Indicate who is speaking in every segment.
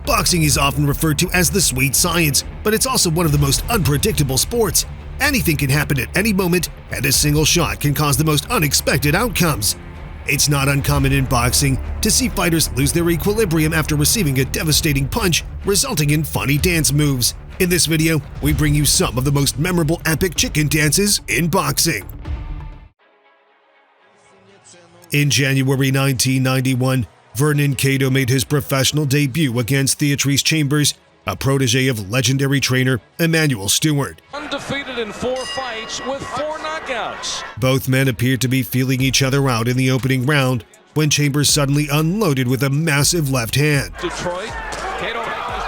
Speaker 1: Boxing is often referred to as the sweet science, but it's also one of the most unpredictable sports. Anything can happen at any moment, and a single shot can cause the most unexpected outcomes. It's not uncommon in boxing to see fighters lose their equilibrium after receiving a devastating punch, resulting in funny dance moves. In this video, we bring you some of the most memorable epic chicken dances in boxing. In January 1991, Vernon Cato made his professional debut against Theatrice Chambers, a protege of legendary trainer Emanuel Stewart.
Speaker 2: Undefeated in 4 fights with 4 knockouts.
Speaker 1: Both men appeared to be feeling each other out in the opening round when Chambers suddenly unloaded with a massive left hand.
Speaker 2: Detroit, Cato makes his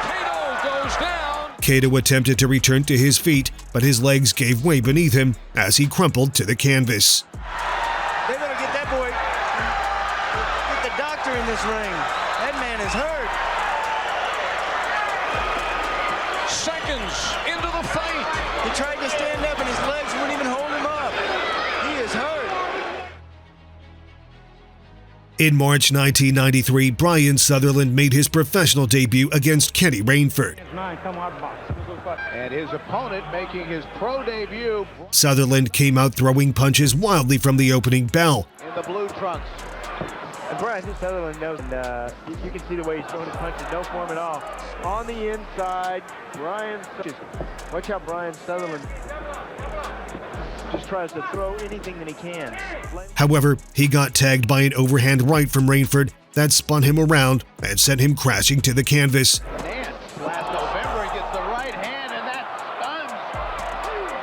Speaker 2: Cato goes down.
Speaker 1: Cato attempted to return to his feet, but his legs gave way beneath him as he crumpled to the canvas.
Speaker 3: They better get that boy, get the doctor in this ring. That man is hurt.
Speaker 2: Seconds into the fight.
Speaker 3: He tried to stand up and his legs wouldn't even hold him up. He is hurt.
Speaker 1: In March 1993, Brian Sutherland made his professional debut against Kenny Rainford.
Speaker 4: And his opponent making his pro debut.
Speaker 1: Sutherland came out throwing punches wildly from the opening bell.
Speaker 4: In the blue trunks.
Speaker 3: And Brian Sutherland knows, and you can see the way he's throwing his punches, no form at all. On the inside, watch how Brian Sutherland just tries to throw anything that he can.
Speaker 1: However, he got tagged by an overhand right from Rainford that spun him around and sent him crashing to the canvas.
Speaker 4: Last November, he gets the right hand, and that stuns.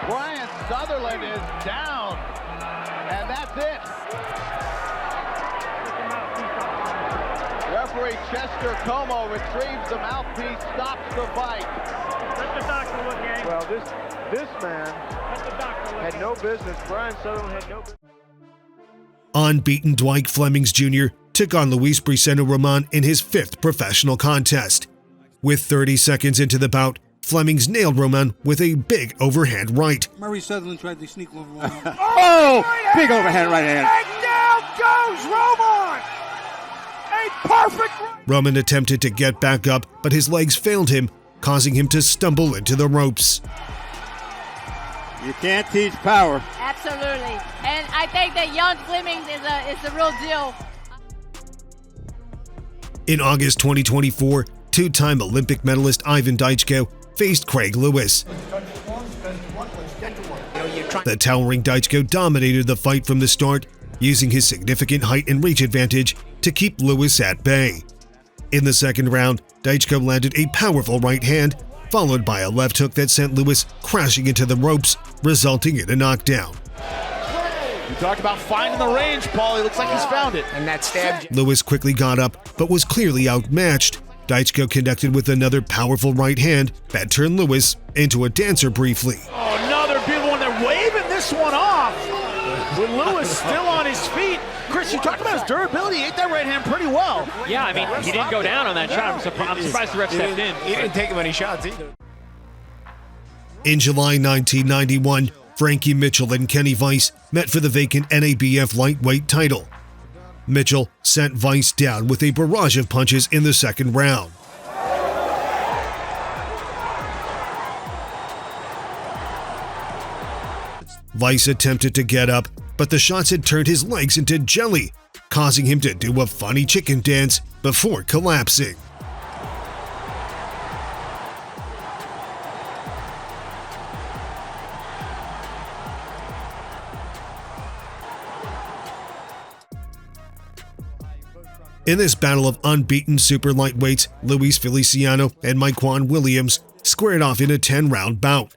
Speaker 4: Brian Sutherland is down, and that's it. Referee Chester Como retrieves the mouthpiece, stops the fight.
Speaker 3: Let the doctor look at him. Well, this man had no business. Brian Sutherland had no business.
Speaker 1: Unbeaten Dwight Flemings Jr. took on Luis Briceño Roman in his 5th professional contest. With 30 seconds into the bout, Flemings nailed Roman with a big overhand right.
Speaker 5: Murray Sutherland tried to sneak over one.
Speaker 6: Oh! Big overhand right hand.
Speaker 3: And down goes Roman! A perfect right!
Speaker 1: Roman attempted to get back up, but his legs failed him, causing him to stumble into the ropes.
Speaker 6: You can't teach power.
Speaker 7: Absolutely. And I think that young Flemings is a real deal.
Speaker 1: In August 2024, 2-time Olympic medalist Ivan Dychko faced Craig Lewis. The towering Dychko dominated the fight from the start, using his significant height and reach advantage to keep Lewis at bay. In the second round, Dychko landed a powerful right hand, followed by a left hook that sent Lewis crashing into the ropes, resulting in a knockdown.
Speaker 8: You talked about finding the range, Paul. He looks like he's found it. And that stabbed you.
Speaker 1: Lewis quickly got up, but was clearly outmatched. Dychko connected with another powerful right hand that turned Lewis into a dancer briefly.
Speaker 8: Oh, another beautiful one. They're waving this one off. With Lewis still on his feet. Chris, you talked about his durability. He ate that right hand pretty well.
Speaker 9: Yeah, I mean, he didn't go down on that shot. I'm surprised the ref stepped in.
Speaker 3: He didn't take many shots either.
Speaker 1: In July 1991, Frankie Mitchell and Kenny Weiss met for the vacant NABF lightweight title. Mitchell sent Weiss down with a barrage of punches in the second round. Weiss attempted to get up, but the shots had turned his legs into jelly, causing him to do a funny chicken dance before collapsing. In this battle of unbeaten super lightweights, Luis Feliciano and Myquan Williams squared off in a 10-round bout.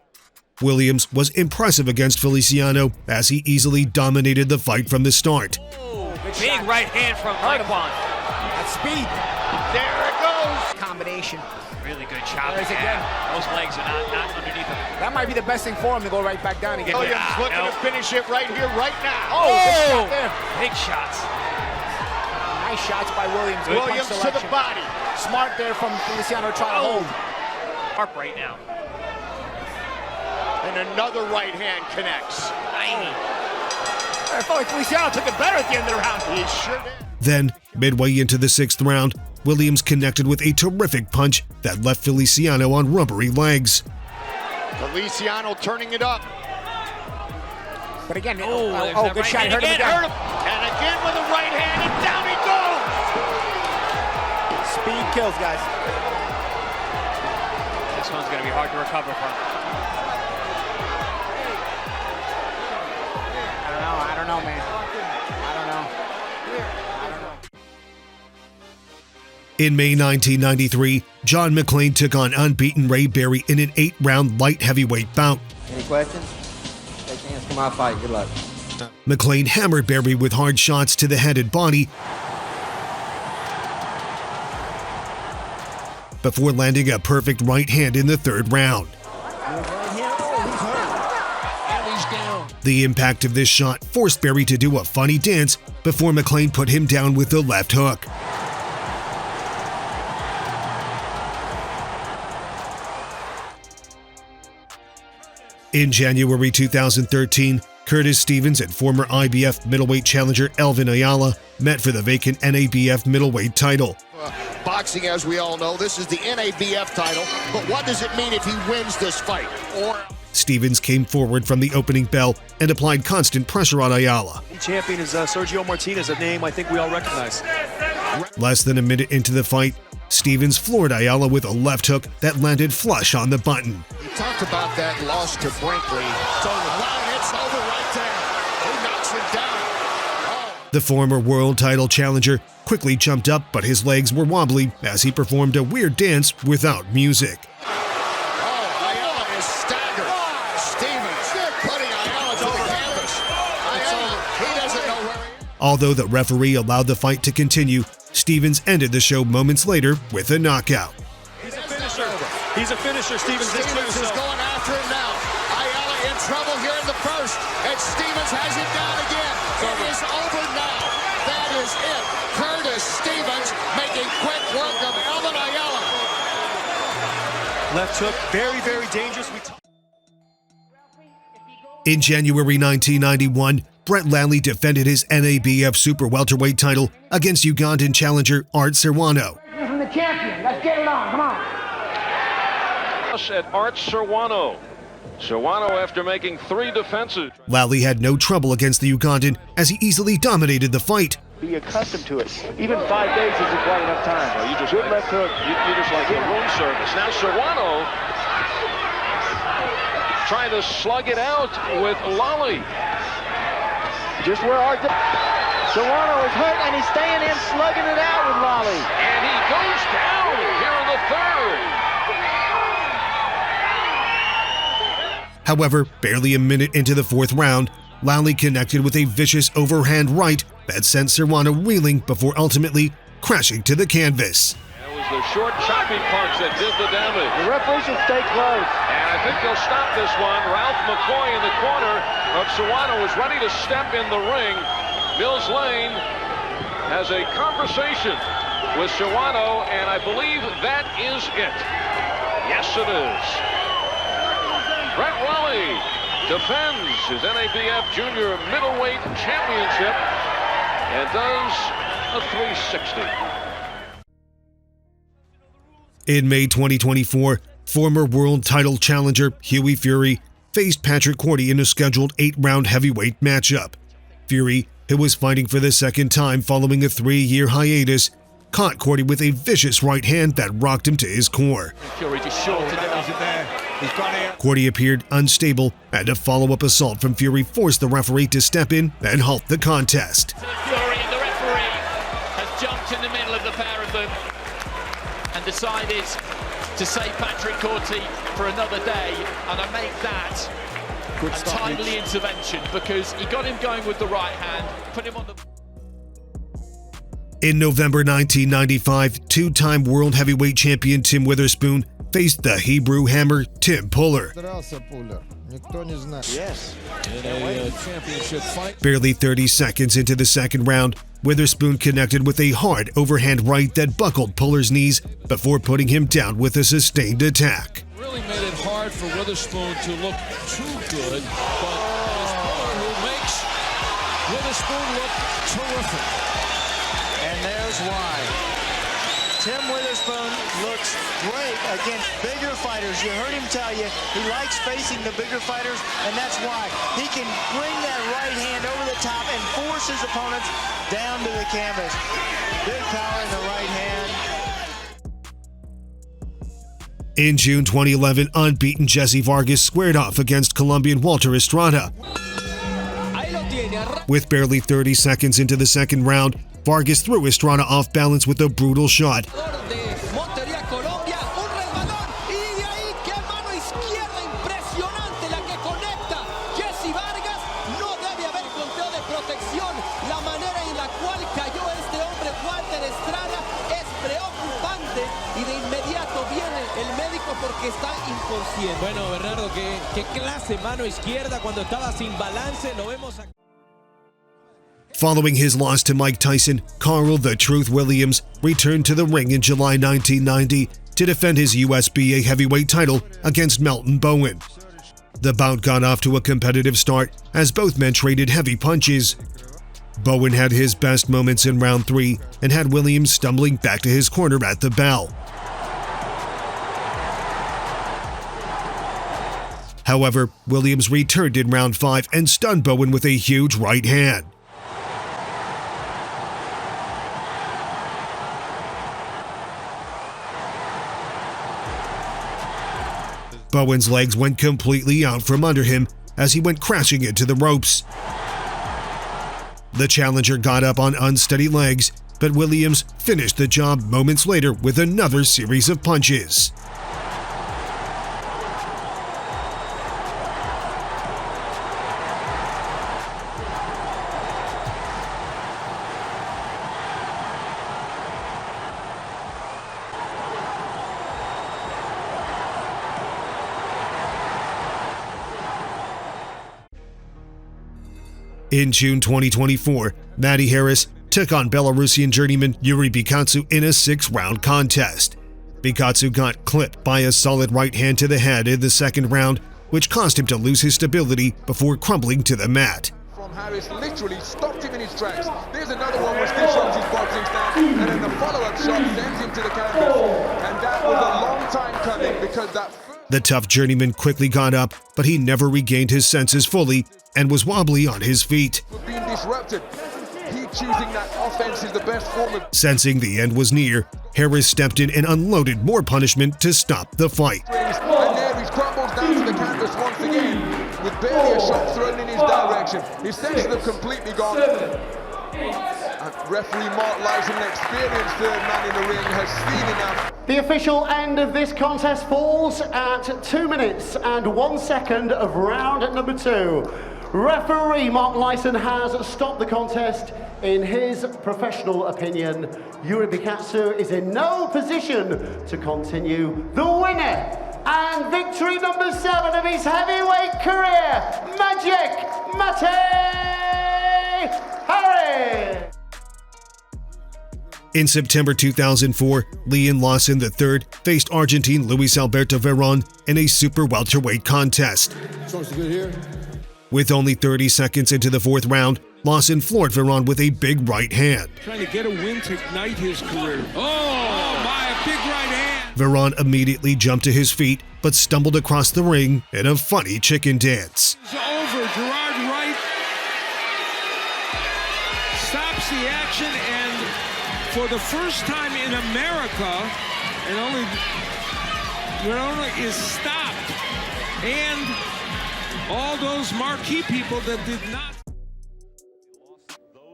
Speaker 1: Williams was impressive against Feliciano as he easily dominated the fight from the start.
Speaker 9: Big right hand from Myquan.
Speaker 8: At speed. There it goes.
Speaker 9: Combination. Really good chop. Those legs are not underneath him.
Speaker 8: That might be the best thing for him to go right back down again.
Speaker 4: Williams looking to finish it right here, right now.
Speaker 8: Oh, good shot there.
Speaker 9: Big shots.
Speaker 8: Nice shots by Williams. Good
Speaker 4: Williams to the body.
Speaker 8: Smart there from Feliciano trying to hold.
Speaker 9: Sharp right now.
Speaker 4: And another right hand connects.
Speaker 9: Tiny.
Speaker 8: I felt like Feliciano took it better at the end of the round.
Speaker 4: He sure did.
Speaker 1: Then, midway into the 6th round, Williams connected with a terrific punch that left Feliciano on rubbery legs.
Speaker 10: Feliciano turning it up.
Speaker 11: But again, good
Speaker 9: right
Speaker 11: shot, hurt him again.
Speaker 10: And again with a right hand, and down he goes!
Speaker 11: Speed kills, guys.
Speaker 9: This one's going to be hard to recover from.
Speaker 11: I don't know, man. I don't know.
Speaker 1: In May 1993, John McClain took on unbeaten Ray Berry in an 8-round light heavyweight bout.
Speaker 12: Any questions? Take a chance, come out, fight. Good luck.
Speaker 1: McClain hammered Berry with hard shots to the head and body before landing a perfect right hand in the 3rd round. The impact of this shot forced Berry to do a funny dance before McClain put him down with the left hook. In January 2013, Curtis Stevens and former IBF middleweight challenger Elvin Ayala met for the vacant NABF middleweight title.
Speaker 10: Boxing, as we all know, this is the NABF title, but what does it mean if he wins this fight?
Speaker 1: Stevens came forward from the opening bell and applied constant pressure on Ayala.
Speaker 13: The champion is Sergio Martinez, a name I think we all recognize.
Speaker 1: Less than a minute into the fight, Stevens floored Ayala with a left hook that landed flush on the button.
Speaker 10: We talked about that loss to Brinkley. It's over right there. He knocks him down.
Speaker 1: The former world title challenger quickly jumped up, but his legs were wobbly as he performed a weird dance without music.
Speaker 10: Ayala is staggered. Stevens putting Ayala to the canvas. Ayala, he doesn't know where he is.
Speaker 1: Although the referee allowed the fight to continue, Stevens ended the show moments later with a knockout.
Speaker 13: He's a finisher. He's a finisher. Stevens
Speaker 10: is going after him now. Ayala in trouble here in the 1st, and Stevens has him down again. It is over now. That is it. Curtis Stevens making quick work of Elvin Ayala.
Speaker 13: Left hook, very, very dangerous.
Speaker 1: In January 1991, Brett Lally defended his NABF super welterweight title against Ugandan challenger Art Serwano.
Speaker 11: From the champion. Let's get it on. Come on.
Speaker 2: At Art Serwano. Serwano, after making 3 defenses.
Speaker 1: Lally had no trouble against the Ugandan as he easily dominated the fight.
Speaker 3: Be accustomed to it. Even 5 days isn't quite enough time.
Speaker 2: Well, you just
Speaker 3: good left hook.
Speaker 2: You just like the room service. Now Serwano trying to slug it out with Lally.
Speaker 3: Just where Serwano is hurt, and he's staying in, slugging it out with Lally.
Speaker 2: And he goes down here in the 3rd.
Speaker 1: However, barely a minute into the 4th round, Lally connected with a vicious overhand right that sent Serwano reeling before ultimately crashing to the canvas.
Speaker 2: That was the short, choppy punch that did the damage.
Speaker 3: The referee should stay close.
Speaker 2: And I think they'll stop this one. Ralph McCoy in the corner of Serwano is ready to step in the ring. Mills Lane has a conversation with Serwano, and I believe that is it. Yes, it is. Brett Lally defends his NABF Junior Middleweight Championship and does a 360.
Speaker 1: In May 2024, former world title challenger Hughie Fury faced Patrick Cordy in a scheduled 8-round heavyweight matchup. Fury, who was fighting for the 2nd time following a 3-year hiatus, caught Cordy with a vicious right hand that rocked him to his core.
Speaker 9: Fury just shorted it up.
Speaker 1: Cordy appeared unstable, and a follow-up assault from Fury forced the referee to step in and halt the contest.
Speaker 9: Fury and the referee has jumped in the middle of the pair of them and decided to save Patrick Cordy for another day, and I make that a timely intervention because he got him going with the right hand, put him on the...
Speaker 1: In November 1995, 2-time world heavyweight champion Tim Witherspoon faced the Hebrew Hammer Tim Puller.
Speaker 3: Yes.
Speaker 13: In a championship fight.
Speaker 1: Barely 30 seconds into the 2nd round, Witherspoon connected with a hard overhand right that buckled Puller's knees before putting him down with a sustained attack.
Speaker 13: Really made it hard for Witherspoon to look too good, but it is Puller who makes Witherspoon look terrific.
Speaker 4: here's why.
Speaker 3: Tim Witherspoon looks great against bigger fighters. You heard him tell you he likes facing the bigger fighters, and that's why he can bring that right hand over the top and force his opponents down to the canvas. Big power in the right hand.
Speaker 1: In June 2011, unbeaten Jesse Vargas squared off against Colombian Walter Estrada. With barely 30 seconds into the second round, Vargas threw Estrada off balance with a brutal shot.
Speaker 14: Bueno, Bernardo, qué clase mano izquierda cuando estaba sin balance, lo vemos aquí.
Speaker 1: Following his loss to Mike Tyson, Carl "The Truth" Williams returned to the ring in July 1990 to defend his USBA heavyweight title against Melton Bowen. The bout got off to a competitive start as both men traded heavy punches. Bowen had his best moments in round 3 and had Williams stumbling back to his corner at the bell. However, Williams returned in round 5 and stunned Bowen with a huge right hand. Bowen's legs went completely out from under him as he went crashing into the ropes. The challenger got up on unsteady legs, but Williams finished the job moments later with another series of punches. In June 2024, Matty Harris took on Belarusian journeyman Yuri Batsou in a 6-round contest. Batsou got clipped by a solid right hand to the head in the second round, which caused him to lose his stability before crumbling to the mat.
Speaker 15: From Harris literally stopped him in his tracks. There's another one which disrupts his boxing stance, and then the follow-up shot sends him to the canvas. And that was a long time coming because that...
Speaker 1: The tough journeyman quickly got up, but he never regained his senses fully and was wobbly on his feet.
Speaker 15: Being disrupted. He choosing that offense is the best form of...
Speaker 1: Sensing the end was near, Harris stepped in and unloaded more punishment to stop the fight.
Speaker 15: And there he crumbles down to the canvas once again, with barely a shot thrown in his direction. His senses have completely gone. Referee Mark Lawson, an experienced third man in the ring, has seen enough.
Speaker 16: The official end of this contest falls at 2 minutes and 1 second of round number 2. Referee Mark Lawson has stopped the contest. In his professional opinion, Yuri Batsou is in no position to continue. The winner and victory number 7 of his heavyweight career, Matty Harris.
Speaker 1: In September 2004, Leon Lawson III faced Argentine Luis Alberto Veron in a super welterweight contest. With only 30 seconds into the 4th round, Lawson floored Veron with a big right hand.
Speaker 13: Trying to get a win to ignite his career. Oh my, a big right hand.
Speaker 1: Veron immediately jumped to his feet, but stumbled across the ring in a funny chicken dance.
Speaker 13: It's over. Gerard Wright stops the action, and for the first time in America, Verona is stopped. And all those marquee people that did not.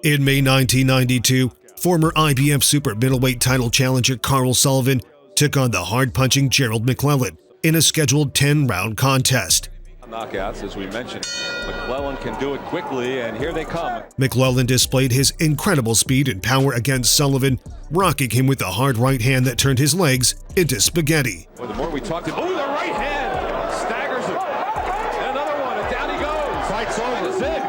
Speaker 1: In May 1992, former IBF super middleweight title challenger Carl Sullivan took on the hard-punching Gerald McClellan in a scheduled 10-round contest.
Speaker 17: Knockouts, as we mentioned. McClellan can do it quickly, and here they come.
Speaker 1: McClellan displayed his incredible speed and power against Sullivan, rocking him with a hard right hand that turned his legs into spaghetti.
Speaker 17: Well, the more we talk to... Oh, the right hand! Staggers him. Another one, and down he goes. Fight's over. That's it.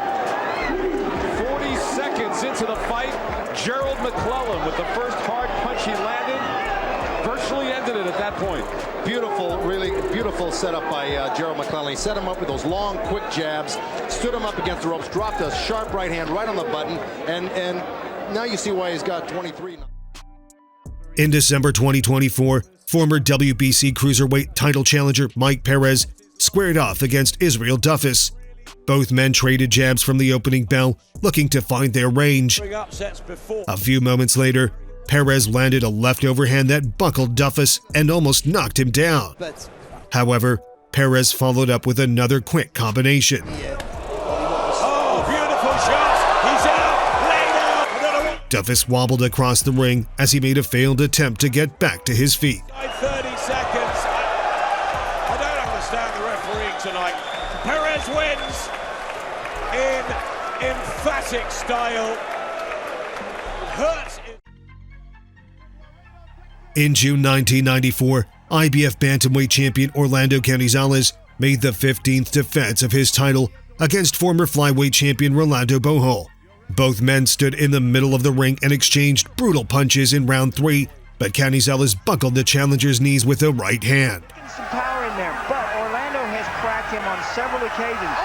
Speaker 17: 40 seconds into the fight, Gerald McClellan with the first hard punch he landed, virtually ended it at that point.
Speaker 18: Beautiful, really beautiful setup by Gerald McClellan. He set him up with those long, quick jabs, stood him up against the ropes, dropped a sharp right hand right on the button, and now you see why he's got 23.
Speaker 1: In December 2024, former WBC cruiserweight title challenger Mike Perez squared off against Israel Duffus. Both men traded jabs from the opening bell, looking to find their range. A few moments later, Perez landed a left overhand that buckled Duffus and almost knocked him down. However, Perez followed up with another quick combination.
Speaker 17: Oh, beautiful shot. He's out. Later.
Speaker 1: Duffus wobbled across the ring as he made a failed attempt to get back to his feet.
Speaker 17: 30 seconds. I don't understand the refereeing tonight. Perez wins in emphatic style. Hurts.
Speaker 1: In June 1994, IBF bantamweight champion Orlando Canizales made the 15th defense of his title against former flyweight champion Rolando Bohol. Both men stood in the middle of the ring and exchanged brutal punches in round 3, but Canizales buckled the challenger's knees with a right hand.
Speaker 3: Some power in there, but Orlando has cracked him on several occasions.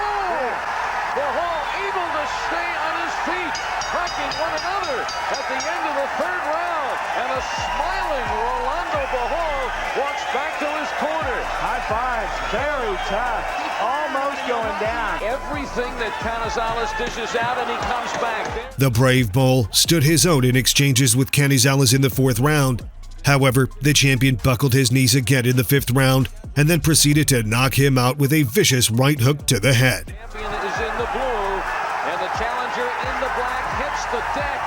Speaker 2: Bohol able to stay on his feet, cracking one another at the end of the 3rd round, and a smiling Rolando Bohol walks back to his corner.
Speaker 3: High fives, very tough, almost going down.
Speaker 2: Everything that Canizales dishes out, and he comes back.
Speaker 1: The brave Bohol stood his own in exchanges with Canizales in the 4th round. However, the champion buckled his knees again in the 5th round and then proceeded to knock him out with a vicious right hook to the head.
Speaker 2: The champion is in the blue, and the challenger in the black hits the deck.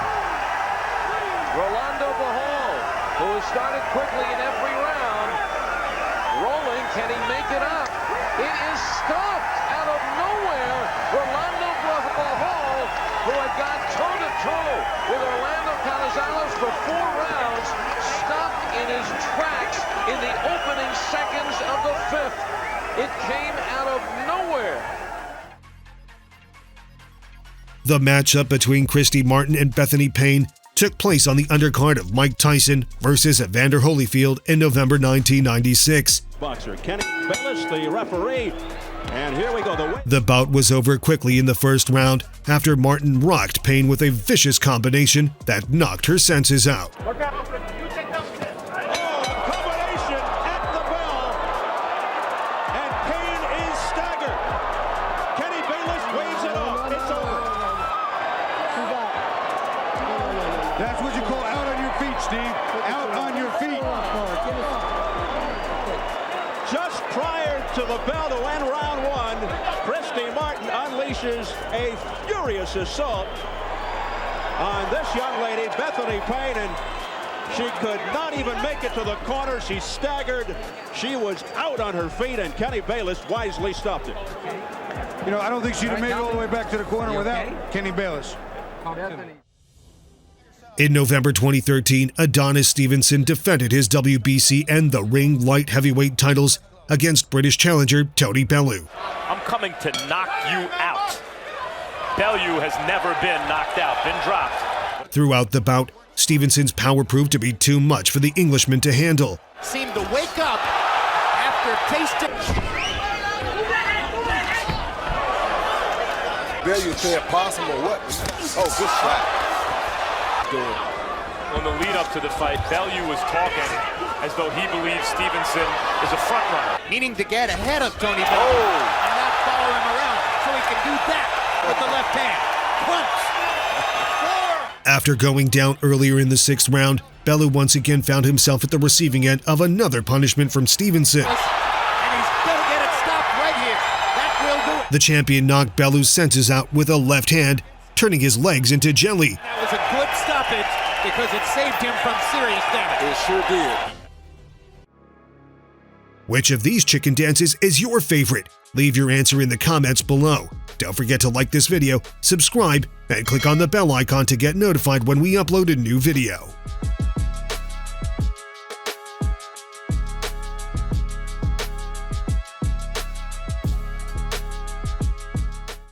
Speaker 2: Rolando Bohol, who has started quickly in every round, rolling, can he make it up? It is stopped out of nowhere. Rolando Bohol, who had gone toe-to-toe with Orlando Canizales for 4 rounds, stopped in his tracks in the opening seconds of the 5th. It came out of nowhere.
Speaker 1: The matchup between Christy Martin and Bethany Payne took place on the undercard of Mike Tyson versus Evander Holyfield in November 1996.
Speaker 17: Boxer Kenny Bellis, the referee, and here we go.
Speaker 1: The bout was over quickly in the 1st round after Martin rocked Payne with a vicious combination that knocked her senses out.
Speaker 17: Combination at the bell, and Payne is staggered. Kenny Bellis waves it off. It's over. That's what you call out on your feet, Steve. Out on your feet. Just prior to the bell to end round 1, Christy Martin unleashes a furious assault on this young lady, Bethany Payne, and she could not even make it to the corner. She staggered. She was out on her feet, and Kenny Bellis wisely stopped it.
Speaker 5: You know, I don't think she'd have made it all the way back to the corner without Kenny Bellis.
Speaker 1: In November 2013, Adonis Stevenson defended his WBC and the Ring Light Heavyweight titles against British challenger Tony Bellew.
Speaker 19: I'm coming to knock you out. Bellew has never been knocked out, been dropped.
Speaker 1: Throughout the bout, Stevenson's power proved to be too much for the Englishman to handle.
Speaker 10: Seemed to wake up after tasting.
Speaker 20: Bellew said possible what? Oh, good shot.
Speaker 19: On the lead up to the fight, Bellew was talking as though he believes Stevenson is a front runner.
Speaker 10: Meaning to get ahead of Tony Bellew and not follow him around so he can do that with the left hand. Punch.
Speaker 1: After going down earlier in the 6th round, Bellew once again found himself at the receiving end of another punishment from Stevenson.
Speaker 10: And he's gonna get it stopped right here. That will do it.
Speaker 1: The champion knocked Bellew's senses out with a left hand, turning his legs into jelly.
Speaker 10: That was a good stoppage because it saved him from serious damage.
Speaker 20: It sure did.
Speaker 1: Which of these chicken dances is your favorite? Leave your answer in the comments below. Don't forget to like this video, subscribe, and click on the bell icon to get notified when we upload a new video.